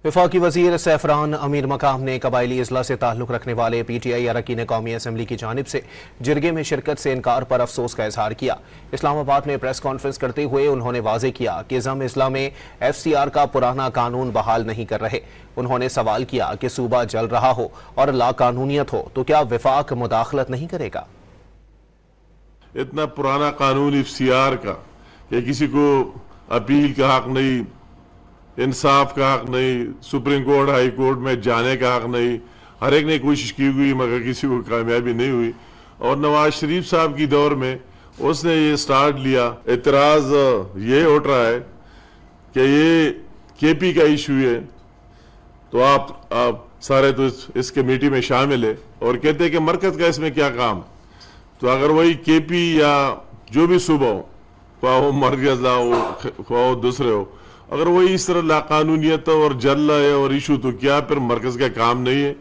وفاقی وزیر سیفران امیر مقام نے قبائلی اضلاع سے تعلق رکھنے والے پی ٹی آئی اراکین قومی اسمبلی کی جانب سے جرگے میں شرکت سے انکار پر افسوس کا اظہار کیا۔ اسلام آباد میں پریس کانفرنس کرتے ہوئے انہوں نے واضح کیا کہ ضم اضلاع میں ایف سی آر کا پرانا قانون بحال نہیں کر رہے۔ انہوں نے سوال کیا کہ صوبہ جل رہا ہو اور لا قانونیت ہو تو کیا وفاق مداخلت نہیں کرے گا؟ اتنا پرانا قانون ایف سی آر کا کہ کسی کو اپیل کا حق نہیں، انصاف کا حق نہیں، سپریم کورٹ ہائی کورٹ میں جانے کا حق نہیں، ہر ایک نے کوشش کی ہوئی مگر کسی کو کامیابی نہیں ہوئی۔ اور نواز شریف صاحب کی دور میں اس نے یہ سٹارٹ لیا۔ اعتراض یہ اٹھ رہا ہے کہ یہ کے پی کا ایشو ہے تو آپ سارے تو اس کمیٹی میں شامل ہے، اور کہتے ہیں کہ مرکز کا اس میں کیا کام۔ تو اگر وہی کے پی یا جو بھی صوبہ ہو، خواہ وہ مرکز ہو خواہ وہ دوسرے ہو، اگر وہی اس طرح لا قانونیت اور جل ہے اور ایشو، تو کیا پھر مرکز کا کام نہیں ہے؟